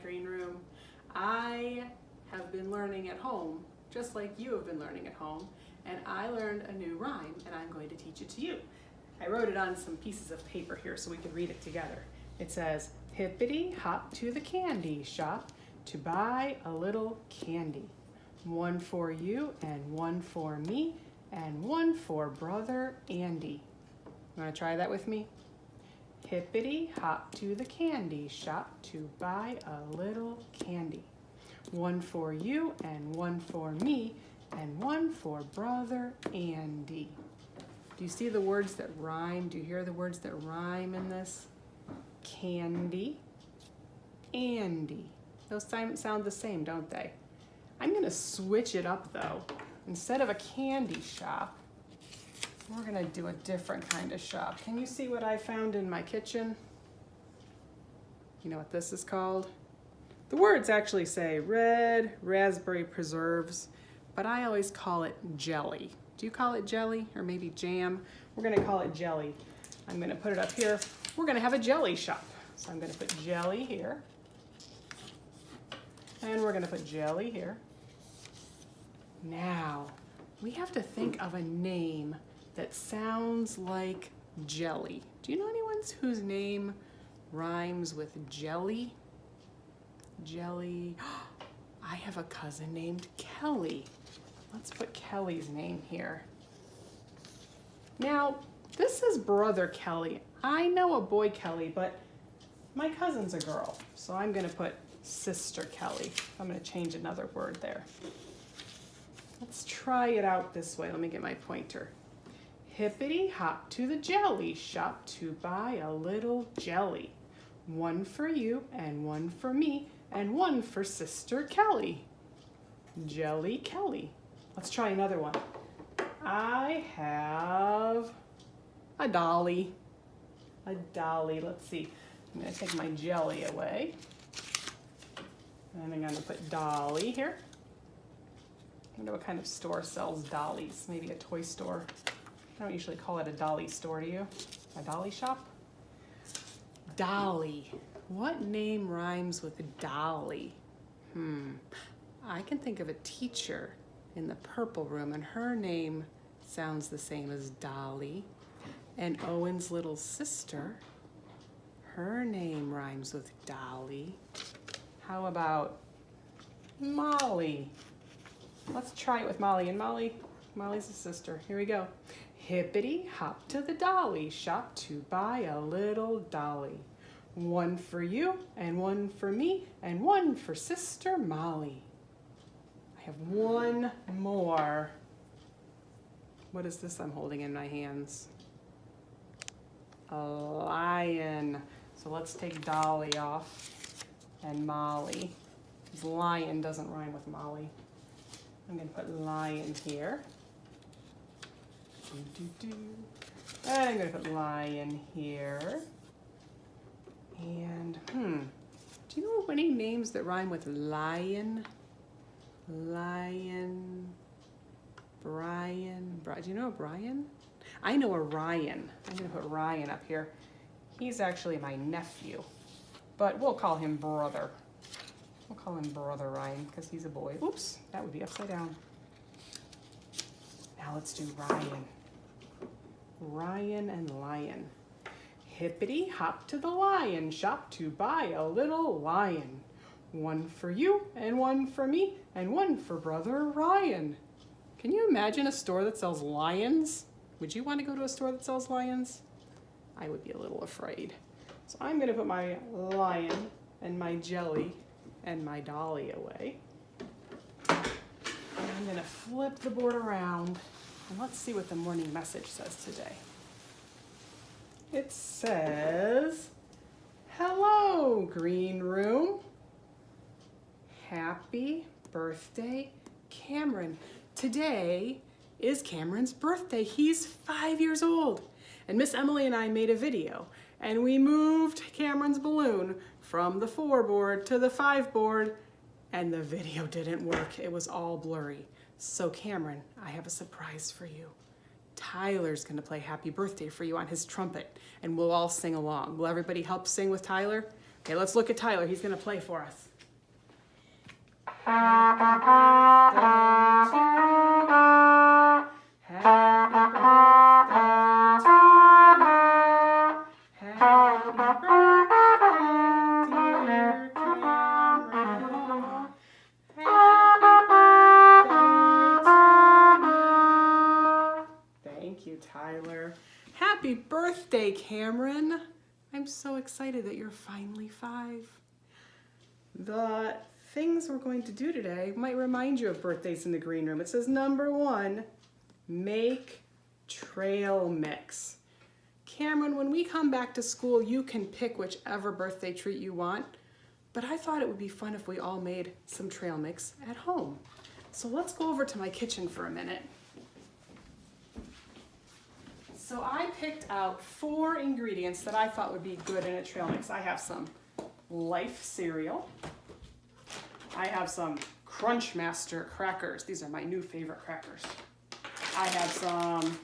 Green Room. I have been learning at home, just like you have been learning at home, and I learned a new rhyme, and I'm going to teach it to you. I wrote it on some pieces of paper here so we could read it together. It says, hippity hop to the candy shop to buy a little candy. One for you and one for me and one for brother Andy. You want to try that with me? Hippity hop to the candy shop to buy a little candy. One for you and one for me and one for brother Andy. Do you see the words that rhyme? Do you hear the words that rhyme in this? Candy, Andy. Those sound the same, don't they? I'm going to switch it up though. Instead of a candy shop, we're going to do a different kind of shop. Can you see what I found in my kitchen? You know what this is called? The words actually say red raspberry preserves, but I always call it jelly. Do you call it jelly or maybe jam? We're going to call it jelly. I'm going to put it up here. We're going to have a jelly shop. So I'm going to put jelly here. And we're going to put jelly here. Now, we have to think of a name that sounds like jelly. Do you know anyone whose name rhymes with jelly? Jelly. I have a cousin named Kelly. Let's put Kelly's name here. Now, this is brother Kelly. I know a boy Kelly, but my cousin's a girl, so I'm going to put sister Kelly. I'm going to change another word there. Let's try it out this way. Let me get my pointer. Hippity hop to the jelly shop to buy a little jelly. One for you and one for me and one for sister Kelly. Jelly Kelly. Let's try another one. I have a dolly. A dolly. Let's see. I'm going to take my jelly away. And I'm going to put dolly here. I wonder what kind of store sells dollies. Maybe a toy store. I don't usually call it a dolly store, do you? A dolly shop? Dolly. What name rhymes with dolly? I can think of a teacher in the purple room, and her name sounds the same as Dolly. And Owen's little sister, her name rhymes with Dolly. How about Molly? Let's try it with Molly. And Molly's a sister. Here we go. Hippity hop to the dolly shop to buy a little dolly. One for you and one for me and one for sister Molly. I have one more. What is this I'm holding in my hands? A lion. So let's take Dolly off and Molly. Lion doesn't rhyme with Molly. I'm going to put lion here. And I'm going to put lion here. And, do you know any names that rhyme with lion? Lion, Brian. Do you know a Brian? I know a Ryan. I'm going to put Ryan up here. He's actually my nephew, but we'll call him brother. We'll call him brother Ryan because he's a boy. Oops, that would be upside down. Now let's do Ryan. Ryan and lion. Hippity hop to the lion shop to buy a little lion. One for you and one for me and one for brother Ryan. Can you imagine a store that sells lions? Would you want to go to a store that sells lions? I would be a little afraid. So I'm going to put my lion and my jelly and my dolly away. And I'm going to flip the board around and let's see what the morning message says today. It says, hello, Green Room. Happy birthday, Cameron. Today is Cameron's birthday. He's 5 years old. And Miss Emily and I made a video and we moved Cameron's balloon from the 4 board to the 5 board and the video didn't work. It was all blurry. So Cameron, I have a surprise for you. Tyler's gonna play happy birthday for you on his trumpet and we'll all sing along. Will everybody help sing with Tyler? Okay, let's look at Tyler. He's gonna play for us. Happy birthday to you. Happy birthday to you. Happy birthday, dear Cameron. Thank you, Tyler. Happy birthday, Cameron. I'm so excited that you're finally 5. The things we're going to do today might remind you of birthdays in the green room. It says number 1, make trail mix. Cameron, when we come back to school, you can pick whichever birthday treat you want, but I thought it would be fun if we all made some trail mix at home. So let's go over to my kitchen for a minute. So I picked out 4 ingredients that I thought would be good in a trail mix. I have some Life cereal. I have some Crunchmaster crackers. These are my new favorite crackers. I have some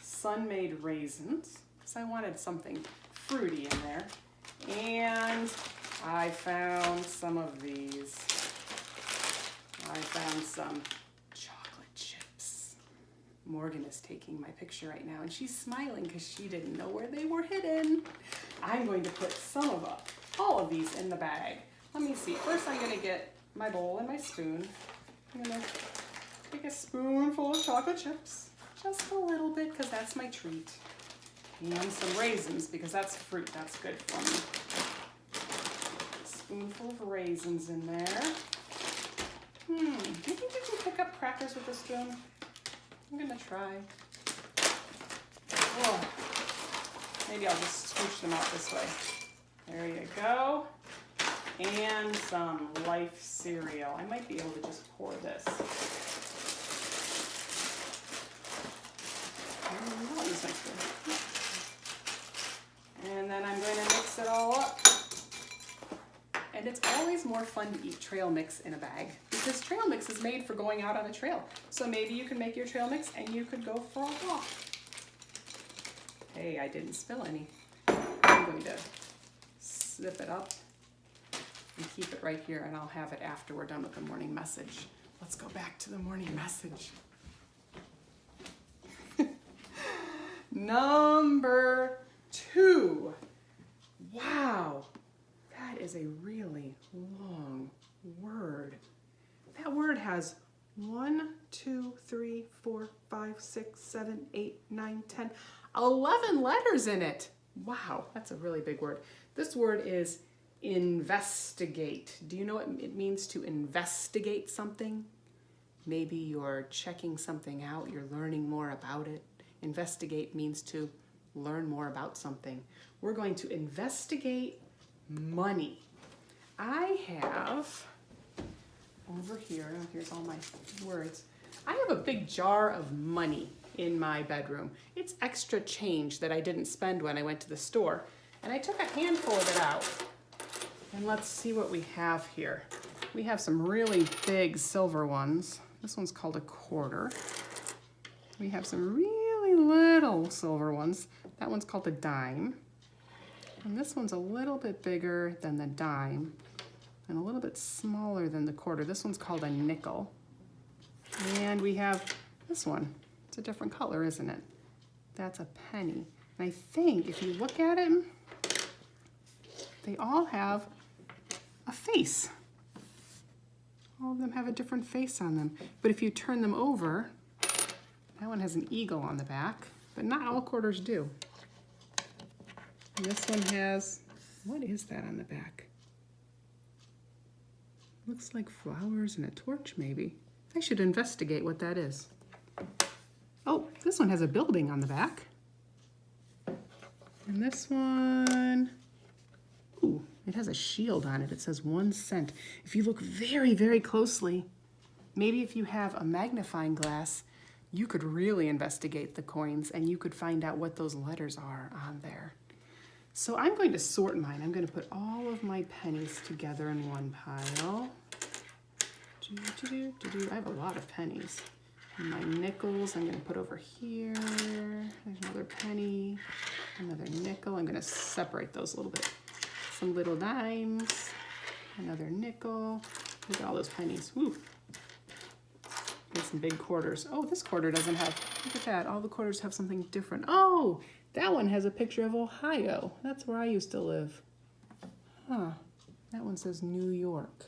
Sun-Maid raisins, because I wanted something fruity in there. And I found some of these. I found some chocolate chips. Morgan is taking my picture right now, and she's smiling because she didn't know where they were hidden. I'm going to put all of these in the bag. Let me see. First, I'm going to get my bowl and my spoon. I'm going to take a spoonful of chocolate chips, just a little bit, because that's my treat. And some raisins, because that's fruit. That's good for me. A spoonful of raisins in there. Do you think you can pick up crackers with a spoon? I'm gonna try. Oh, maybe I'll just scooch them out this way. There you go. And some Life cereal. I might be able to just pour this. I'll use my spoon. And then I'm going to mix it all up. And it's always more fun to eat trail mix in a bag, because trail mix is made for going out on a trail. So maybe you can make your trail mix and you could go for a walk. Hey, I didn't spill any. I'm going to snip it up and keep it right here, and I'll have it after we're done with the morning message. Let's go back to the morning message. Number 2. Wow. That is a really long word. That word has 1, 2, 3, 4, 5, 6, 7, 8, 9, 10, 11 letters in it. Wow, that's a really big word. This word is investigate. Do you know what it means to investigate something? Maybe you're checking something out, you're learning more about it. Investigate means to learn more about something. We're going to investigate money. I have over here, here's all my words. I have a big jar of money in my bedroom. It's extra change that I didn't spend when I went to the store. And I took a handful of it out. And let's see what we have here. We have some really big silver ones. This one's called a quarter. We have some really little silver ones. That one's called a dime. And this one's a little bit bigger than the dime and a little bit smaller than the quarter. This one's called a nickel. And we have this one. It's a different color, isn't it? That's a penny. And I think if you look at them, they all have a face. All of them have a different face on them. But if you turn them over, that one has an eagle on the back, but not all quarters do. And this one has, what is that on the back? Looks like flowers and a torch, maybe. I should investigate what that is. Oh, this one has a building on the back. And this one, ooh, it has a shield on it. It says 1 cent. If you look very, very closely, maybe if you have a magnifying glass, you could really investigate the coins and you could find out what those letters are on there. So I'm going to sort mine. I'm going to put all of my pennies together in one pile. I have a lot of pennies. And my nickels I'm going to put over here. There's another penny, another nickel. I'm going to separate those a little bit. Some little dimes, another nickel. Look at all those pennies. Woo. Get some big quarters. Oh, this quarter doesn't have, look at that. All the quarters have something different. Oh, that one has a picture of Ohio. That's where I used to live. Huh. That one says New York.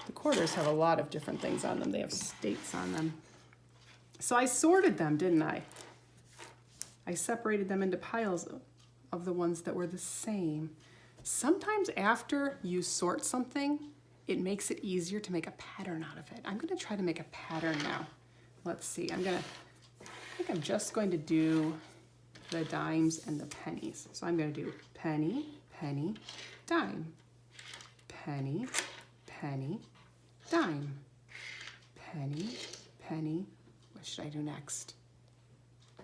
The quarters have a lot of different things on them. They have states on them. So I sorted them, didn't I? I separated them into piles of the ones that were the same. Sometimes after you sort something, it makes it easier to make a pattern out of it. I'm gonna try to make a pattern now. Let's see, I think I'm just going to do the dimes and the pennies. So I'm gonna do penny, penny, dime, penny, penny, dime, penny, penny. What should I do next?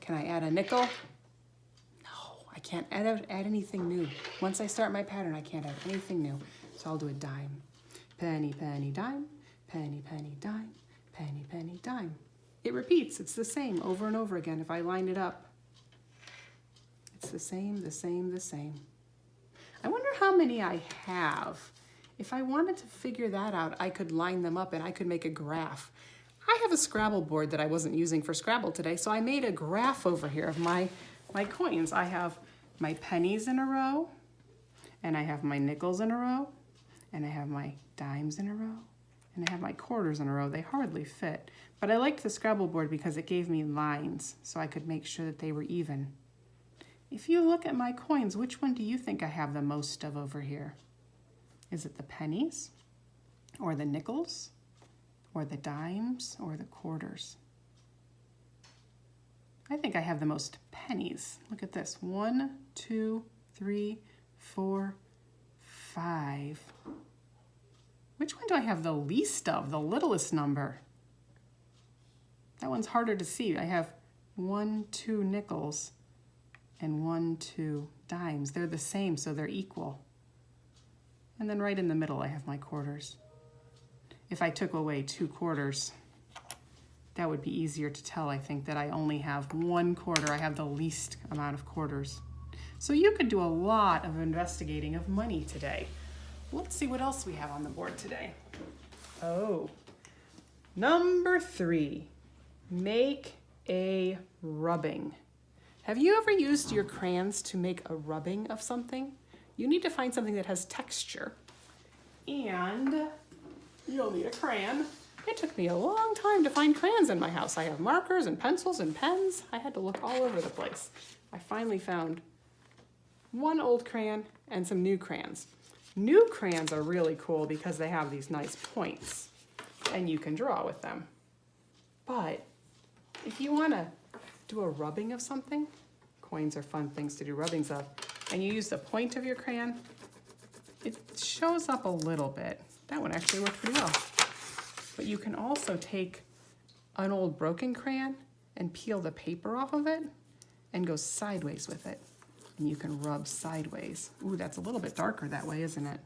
Can I add a nickel? No, I can't add anything new. Once I start my pattern, I can't add anything new. So I'll do a dime. Penny, penny, dime, penny, penny, dime, penny, penny, dime. It repeats, it's the same over and over again. If I line it up, it's the same, the same, the same. I wonder how many I have. If I wanted to figure that out, I could line them up and I could make a graph. I have a Scrabble board that I wasn't using for Scrabble today, so I made a graph over here of my coins. I have my pennies in a row, and I have my nickels in a row, and I have my dimes in a row, and I have my quarters in a row. They hardly fit, but I liked the Scrabble board because it gave me lines, so I could make sure that they were even. If you look at my coins, which one do you think I have the most of over here? Is it the pennies, or the nickels, or the dimes, or the quarters? I think I have the most pennies. Look at this. 1, 2, 3, 4, 5. Which one do I have the least of, the littlest number? That one's harder to see. I have 1, 2 nickels and 1, 2 dimes. They're the same, so they're equal. And then right in the middle, I have my quarters. If I took away 2 quarters, that would be easier to tell, I think, that I only have 1 quarter. I have the least amount of quarters. So you could do a lot of investigating of money today. Let's see what else we have on the board today. Oh, number 3, make a rubbing. Have you ever used your crayons to make a rubbing of something? You need to find something that has texture, and you'll need a crayon. It took me a long time to find crayons in my house. I have markers and pencils and pens. I had to look all over the place. I finally found one old crayon and some new crayons. New crayons are really cool because they have these nice points and you can draw with them. But if you want to do a rubbing of something, coins are fun things to do rubbings of, and you use the point of your crayon, it shows up a little bit. That one actually worked pretty well. But you can also take an old broken crayon and peel the paper off of it and go sideways with it. And you can rub sideways. Ooh, that's a little bit darker that way, isn't it?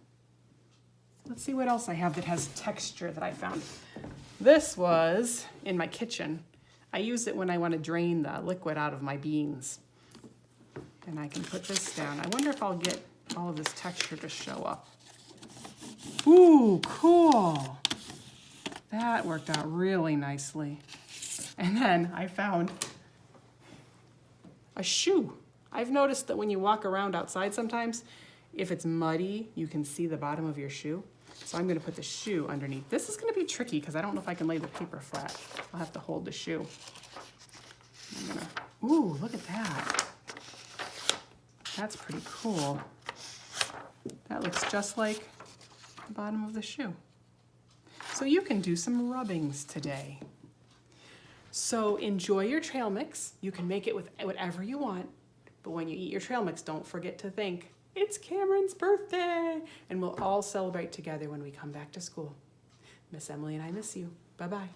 Let's see what else I have that has texture that I found. This was in my kitchen. I use it when I want to drain the liquid out of my beans. And I can put this down. I wonder if I'll get all of this texture to show up. Ooh, cool. That worked out really nicely. And then I found a shoe. I've noticed that when you walk around outside sometimes, if it's muddy, you can see the bottom of your shoe. So I'm gonna put the shoe underneath. This is gonna be tricky because I don't know if I can lay the paper flat. I'll have to hold the shoe. Ooh, look at that. That's pretty cool. That looks just like the bottom of the shoe. So you can do some rubbings today. So enjoy your trail mix. You can make it with whatever you want, but when you eat your trail mix, don't forget to think, it's Cameron's birthday, and we'll all celebrate together when we come back to school. Miss Emily and I miss you. Bye-bye.